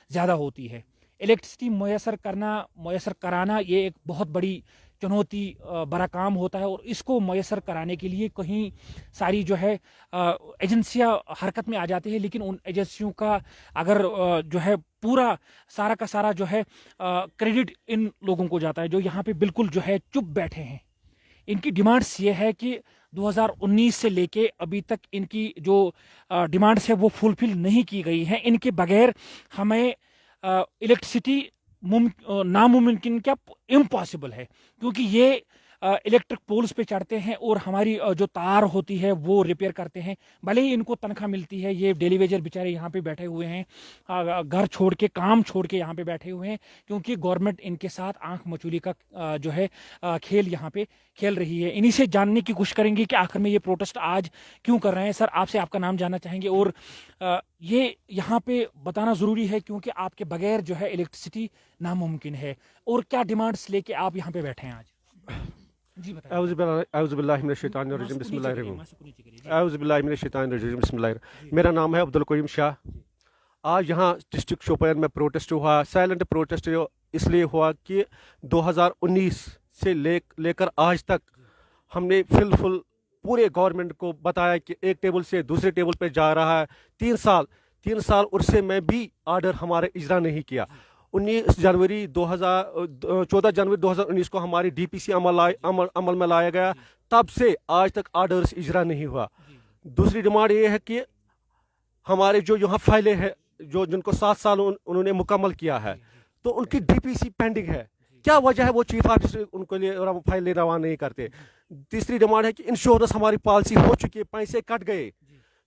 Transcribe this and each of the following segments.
ज़्यादा होती है। इलेक्ट्रिसिटी मैसर कराना ये एक बहुत बड़ी चुनौती बड़ा काम होता है, और इसको मैसर कराने के लिए कहीं सारी जो है एजेंसियां हरकत में आ जाती है, लेकिन उन एजेंसियों का अगर जो है पूरा सारा का सारा जो है क्रेडिट इन लोगों को जाता है जो यहाँ पे बिल्कुल जो है चुप बैठे हैं। इनकी डिमांड्स ये है कि 2019 से लेके अभी तक इनकी जो डिमांड्स है वो फुलफिल नहीं की गई हैं। इनके बगैर हमें इलेक्ट्रिसिटी नामुमकिन क्या इम्पॉसिबल है, क्योंकि ये इलेक्ट्रिक पोल्स पे चढ़ते हैं और हमारी जो तार होती है वो रिपेयर करते हैं। भले ही इनको तनख्वाह मिलती है, ये डेली वेजर बेचारे यहाँ पे बैठे हुए हैं, घर छोड़ के काम छोड़ के यहाँ पे बैठे हुए हैं, क्योंकि गवर्नमेंट इनके साथ आंख मचोली का जो है खेल यहाँ पे खेल रही है। इन्हीं से जानने की कोशिश करेंगे कि आखिर में ये प्रोटेस्ट आज क्यों कर रहे हैं। सर, आपसे आपका नाम जानना चाहेंगे, और ये यहाँ पे बताना ज़रूरी है क्योंकि आपके बगैर जो है इलेक्ट्रिसिटी नामुमकिन है। और क्या डिमांड्स लेके आप यहाँ पे बैठे हैं आज? जी बताइए। मेरा नाम है अब्दुल करीम शाह। आज यहाँ डिस्ट्रिक्ट शोपियान में प्रोटेस्ट हुआ। साइलेंट प्रोटेस्ट इसलिए हुआ कि 2019 से लेकर आज तक हमने फिलफुल पूरे गवर्नमेंट को बताया कि एक टेबल से दूसरे टेबल पे जा रहा है। 3 साल उर्से में भी आर्डर हमारे इजरा नहीं किया। 14 जनवरी 2019 को हमारी डीपीसी अमल में लाया गया, तब से आज तक आर्डर्स इजरा नहीं हुआ। दूसरी डिमांड ये है कि हमारे जो यहाँ फाइलें हैं जिनको 7 साल उन्होंने मुकम्मल किया है, तो उनकी डीपीसी पेंडिंग है। क्या वजह है वो चीफ ऑफिसर उनको लिए फाइलें रवाना नहीं करते। तीसरी डिमांड है कि इंश्योरेंस हमारी पॉलिसी हो चुकी है, पैसे कट गए।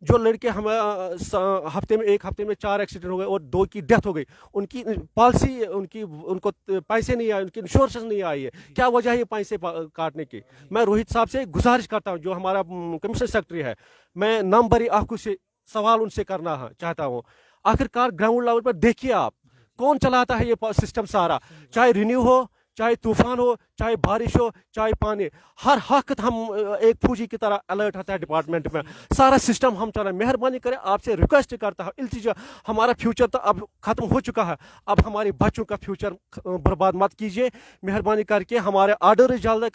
जो लड़के हम एक हफ्ते में 4 एक्सीडेंट हो गए और 2 की डेथ हो गई, उनकी पॉलिसी उनको पैसे नहीं आए, उनकी इंश्योरेंस नहीं आई है। क्या वजह है ये पैसे काटने की? मैं रोहित साहब से गुजारिश करता हूँ, जो हमारा कमिश्नर सेक्रेटरी है, मैं नंबरी आंखों से सवाल उनसे करना चाहता हूँ। आखिरकार ग्राउंड लेवल पर देखिए आप, कौन चलाता है ये सिस्टम सारा, चाहे रिन्यू हो, चाहे तूफान हो, चाहे बारिश हो, चाहे पानी, हर वक्त हम एक फौजी की तरह अलर्ट होता है डिपार्टमेंट में। सारा सिस्टम हम चला। मेहरबानी करें, आपसे रिक्वेस्ट करता है, इल्तिजा, हमारा फ्यूचर तो अब ख़त्म हो चुका है, अब हमारे बच्चों का फ्यूचर बर्बाद मत कीजिए। मेहरबानी करके हमारे आर्डर जल्द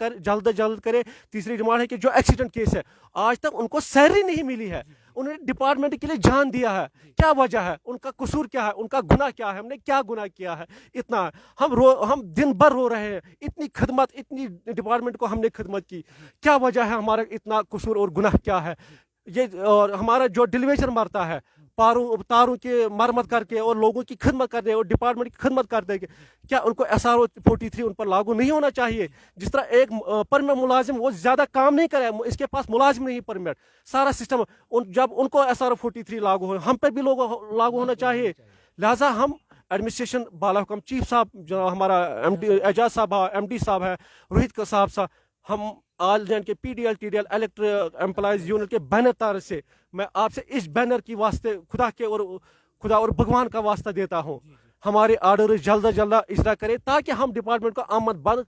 करें। तीसरी डिमांड है कि जो एक्सीडेंट केस है, आज तक उनको सैलरी नहीं मिली है। उन्होंने डिपार्टमेंट के लिए जान दिया है, क्या वजह है? उनका कसूर क्या है? उनका गुनाह क्या है? हमने क्या गुनाह किया है? इतना हम दिन भर रो रहे हैं, इतनी खिदमत, इतनी डिपार्टमेंट को हमने खिदमत की, क्या वजह है? हमारा इतना कसूर और गुनाह क्या है? ये और हमारा जो डिलीवेशन मरता है तारों की मरम्मत करके और लोगों की खिदमत करने और डिपार्टमेंट की खिदमत कर देंगे, क्या उनको SRO 43 उन पर लागू नहीं होना चाहिए? जिस तरह एक परमिट मुलाजिम वो ज़्यादा काम नहीं करे, इसके पास मुलाजिम नहीं परमिट, सारा सिस्टम जब उनको SRO 43 लागू हो, हम पर भी लागू होना चाहिए। लिहाजा हम एडमिनिस्ट्रेशन बालाहुकम चीफ साहब, जो हमारा एजाज साहब MD साहब है, रोहित साहब, हम ऑल इंडिया के PDL TDL electric employees union के बैनर तार से मैं आपसे इस बैनर की वास्ते खुदा और भगवान का वास्ता देता हूँ, हमारे आर्डर जल्द इजरा करें ताकि हम डिपार्टमेंट का आमद बंद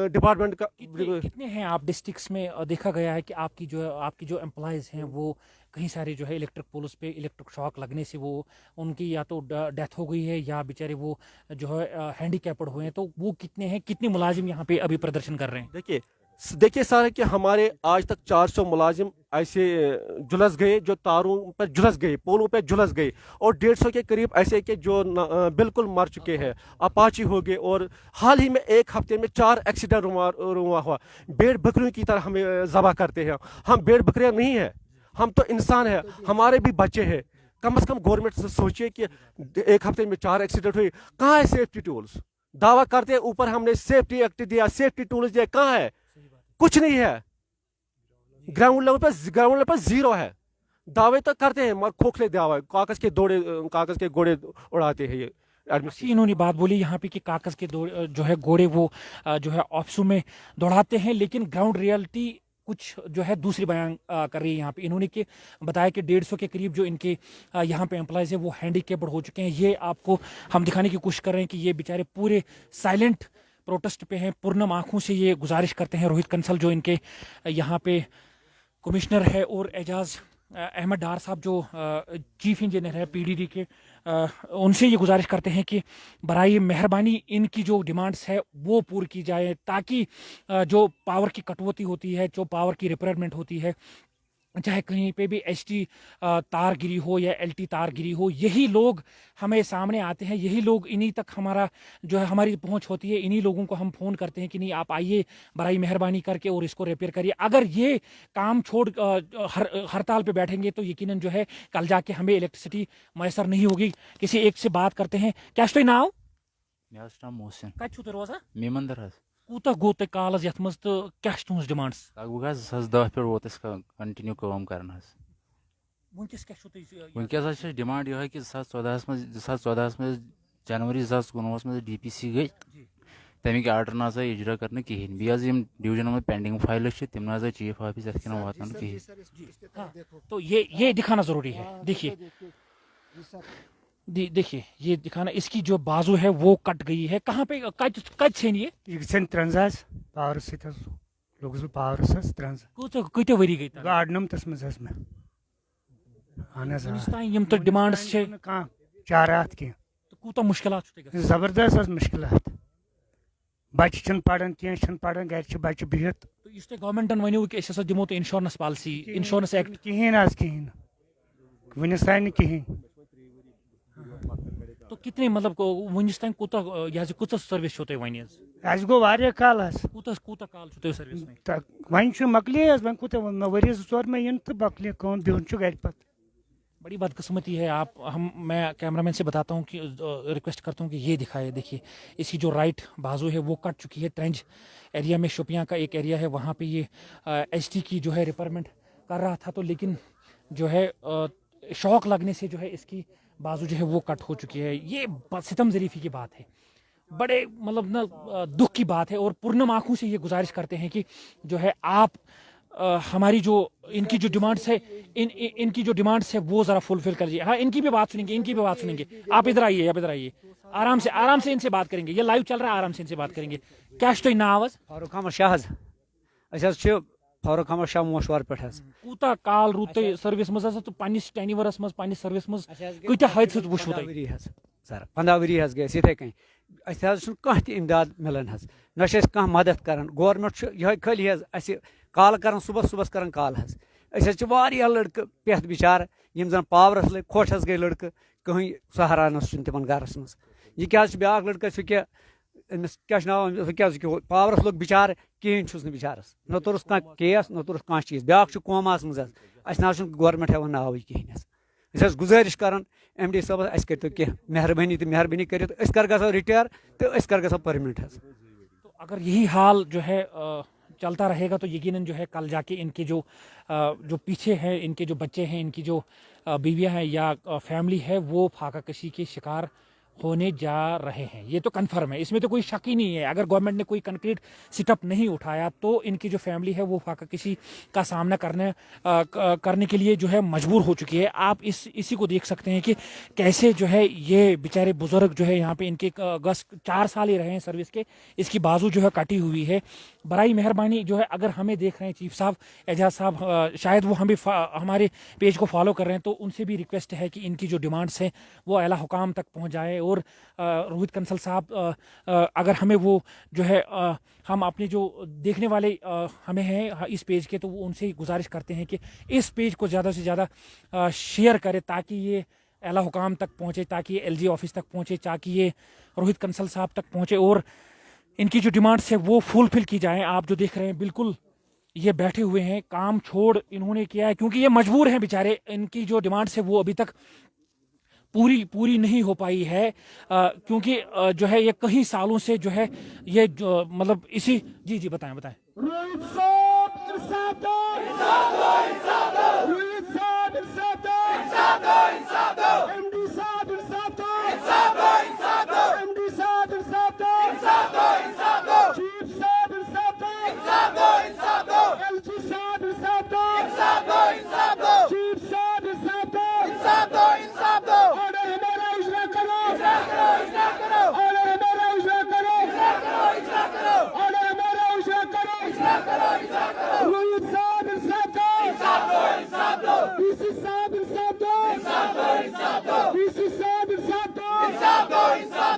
डिपार्टमेंट का। कितने हैं आप डिस्ट्रिक्ट्स में? देखा गया है कि आपकी जो एम्प्लॉयज़ हैं वो कहीं सारे जो है इलेक्ट्रिक पोल्स पे इलेक्ट्रिक शॉक लगने से वो उनकी या तो डेथ हो गई है या बेचारे वो जो है हैंडीकैप्ड हुए हैं। तो वो कितने हैं, कितने मुलाजिम यहाँ पे अभी प्रदर्शन कर रहे हैं? देखिए सर, कि हमारे आज तक 400 मुलाजिम ऐसे झुलस गए, जो तारों पर झुलस गए, पोलों पर झुलस गए, और 150 के करीब ऐसे के जो बिल्कुल मर चुके हैं, अपाची हो गए। और हाल ही में एक हफ्ते में 4 एक्सीडेंट हुआ। भेड़ बकरियों की तरह हमें ज़बह करते हैं। हम भेड़ बकरियां नहीं है, हम तो इंसान है, हमारे भी बच्चे हैं। कम से कम गवर्नमेंट से सोचिए कि एक हफ्ते में 4 एक्सीडेंट हुए, कहाँ है सेफ्टी टूल्स? दावा करते हैं ऊपर हमने सेफ्टी एक्ट दिया, सेफ्टी टूल्स दिया, कहाँ है? कुछ नहीं है। ग्राउंड लेवल पर जीरो है। दावे तो करते हैं मगर खोखले दावा, कागज के घोड़े उड़ाते हैं ये। इन्होंने बात बोली यहाँ पे कि कागज के जो है घोड़े वो जो है ऑफिसों में दौड़ाते हैं, लेकिन ग्राउंड रियलिटी कुछ जो है दूसरी बयान कर रही है। यहाँ पे इन्होंने बताया कि 150 के करीब जो इनके यहाँ पे एम्प्लॉयज़ है वो हैंडीकैप्ड हो चुके हैं। ये आपको हम दिखाने की कोशिश कर रहे हैं कि ये बेचारे पूरे साइलेंट प्रोटेस्ट पे हैं, पूर्णम आंखों से ये गुजारिश करते हैं। रोहित कंसल जो इनके यहाँ पे कमिश्नर है और एजाज अहमद डार साहब जो चीफ इंजीनियर है पीडीडी के, उनसे ये गुजारिश करते हैं कि बराए मेहरबानी इनकी जो डिमांड्स है वो पूरी की जाए, ताकि जो पावर की कटौती होती है, जो पावर की रिक्वायरमेंट होती है, चाहे कहीं पे भी एचटी तार गिरी हो या एलटी तार गिरी हो, यही लोग हमें सामने आते हैं, यही लोग, इन्हीं तक हमारा जो है हमारी पहुंच होती है, इन्हीं लोगों को हम फ़ोन करते हैं कि नहीं आप आइए बराई मेहरबानी करके और इसको रिपेयर करिए। अगर ये काम छोड़ हड़ताल पे बैठेंगे तो यकीनन जो है कल जाके हमें इलेक्ट्रिसिटी मैसर नहीं होगी। किसी एक से बात करते हैं। क्या तो नाव मोहसिन कत छू रोजा मीमंदर कूत गो तुह कालस यथ मज तो क्या तुज डिमांड्स लगभग 2010 पे वोत कंटिन्यू कम कर वनकस क्या वनकस डिमांड यह कि 2014 में जनवरी 2019 में DPC गई तमिक आर्डर ना इजरा करने कहें बेहद डिवीजन में पेंडिंग फाइल तिम ना चीफ ऑफिस अत वातान कहें। तो ये दिखाना जरूरी है। देखिए ये दिखाना, इसकी जो बाजू है वो कट गई है। कहाँ पे कट छेन ये त्रंज पावर लोग पावर कत वरी गई अड़नमतस मज मे यम तो डिमांड्स चारात कह कूत मुश्किल जबरदस्त मुश्किल बच्चे पढ़ान कह पढ़ान गर बच्चे बिहत तो इस गवर्नमेंटन वनो कि दिमो तो इंश्योरेंस पॉलिसी इंश्योरेंस एक्ट कहें वनस तान कहें। तो कितने मतलब वनस तान कूत सर्विस वन गो काल कूत काल सर्विस वन मकले वन कूत वरी जोर में इन तो मकले बिहन गर पे। बड़ी बदकिस्मती है। मैं कैमरामैन से बताता हूँ कि रिक्वेस्ट करता हूँ कि ये दिखाए। देखिए इसकी जो राइट बाजू है वो कट चुकी है। ट्रेंच एरिया में शोपियाँ का एक एरिया है, वहाँ पे ये एचटी की जो है रिपेयरमेंट कर रहा था, तो लेकिन जो है शौक लगने से जो है इसकी बाजू जो है वो कट हो चुकी है। ये सितम ज़रीफ़ी की बात है, बड़े मतलब ना दुख की बात है। और पूर्णम आँखों से ये गुजारिश करते हैं कि जो है आप हमारी जो इनकी जो डिमांड्स है इनकी जो डिमांड्स है वो ज़रा फुलफिल कर दीजिए। हाँ इनकी भी बात सुनेंगे, आप इधर आइए, आराम से इनसे बात करेंगे। ये लाइव चल रहा है, आराम से इनसे बात करेंगे। क्या तो नाव फारूक अहमद शाह फारूक अहमद शाह मोशवार पे कूता काल रूत सर्विस मज तो पन्निस टेन्यूरस मज पन्निस सर्विस मज कईता हादसत वुचो सर 15 वरी गए इथे कहीं कह इमदाद मिलान ना मदद कर। गवर्नमेंट यह खाली काल कर सुबह कर काल लड़क पेथ बिचार यम जन पावरस लग खोश गई लड़क कहीं सहारानस तिम गरस मज। यह क्या ब्या लड़का सह क्या क्या नाव क्या पावरस लोग बिचार कहें बिचारस न तोरस कह केस न तोरस कह चीज ब्या कौमास मज ना गवर्नमेंट हेवन नाव कहें। गुजारिश कर MD साहब अस कर मेहरबानी कर गो रिटायर तो कर गो परमानेंट। तो अगर यही हाल जो है चलता रहेगा तो यकीनन जो है कल जाके इनके जो पीछे हैं, इनके जो बच्चे हैं, इनकी जो बीवियां हैं या फैमिली है वो फाका कशी के शिकार होने जा रहे हैं। ये तो कन्फर्म है, इसमें तो कोई शक ही नहीं है। अगर गवर्नमेंट ने कोई कंक्रीट सिटअप नहीं उठाया तो इनकी जो फैमिली है वो फाका किसी का सामना करने के लिए जो है मजबूर हो चुकी है। आप इसी को देख सकते हैं कि कैसे जो है ये बेचारे बुजुर्ग जो है यहाँ पे इनके 4 साल ही रहे हैं सर्विस के, इसकी बाजू जो है कटी हुई है। बराई मेहरबानी जो है अगर हमें देख रहे हैं चीफ साहब, एजाज साहब, शायद वो हमारे पेज को फॉलो कर रहे हैं, तो उनसे भी रिक्वेस्ट है कि इनकी जो डिमांड्स हैं वो आला हुकाम तक पहुँच जाए। और रोहित कंसल साहब अगर हमें वो जो है हम अपने जो देखने वाले हमें हैं इस पेज के, तो वो उनसे ही गुजारिश करते हैं कि इस पेज को ज़्यादा से ज़्यादा शेयर करें ताकि ये आला हुकाम तक पहुँचे, ताकि ये LG ऑफिस तक पहुँचे, ताकि ये रोहित कंसल साहब तक पहुँचे और इनकी जो डिमांड्स है वो फुलफिल की जाएँ। आप जो देख रहे हैं बिल्कुल ये बैठे हुए हैं, काम छोड़ इन्होंने किया है क्योंकि ये मजबूर हैं बेचारे। इनकी जो डिमांड्स है वो अभी तक पूरी नहीं हो पाई है क्योंकि जो है ये कई सालों से जो है ये मतलब इसी जी बताएं रोहित साहब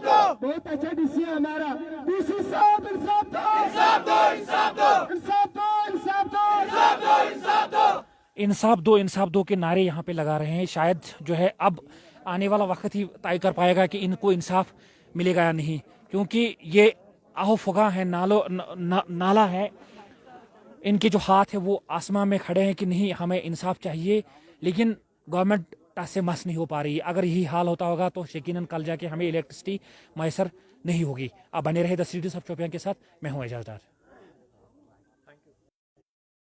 बहुत अच्छा डीसी है हमारा। डीसी साहब इंसाफ दो, इंसाफ दो, इंसाफ दो, इंसाफ दो, इंसाफ दो, इंसाफ दो, इंसाफ दो। इंसाफ दो के नारे यहाँ पे लगा रहे हैं। शायद जो है अब आने वाला वक्त ही तय कर पाएगा कि इनको इंसाफ मिलेगा या नहीं, क्योंकि ये आहो फुगा है, नाला है, इनके जो हाथ है वो आसमान में खड़े हैं कि नहीं हमें इंसाफ चाहिए, लेकिन गवर्नमेंट टस से मस नहीं हो पा रही है। अगर यही हाल होता होगा तो यकीनन कल जाके हमें इलेक्ट्रिसिटी मैसर नहीं होगी। अब बने रहे द सिटी ऑफ शोपियां के साथ, मैं हूँ एजाजदार।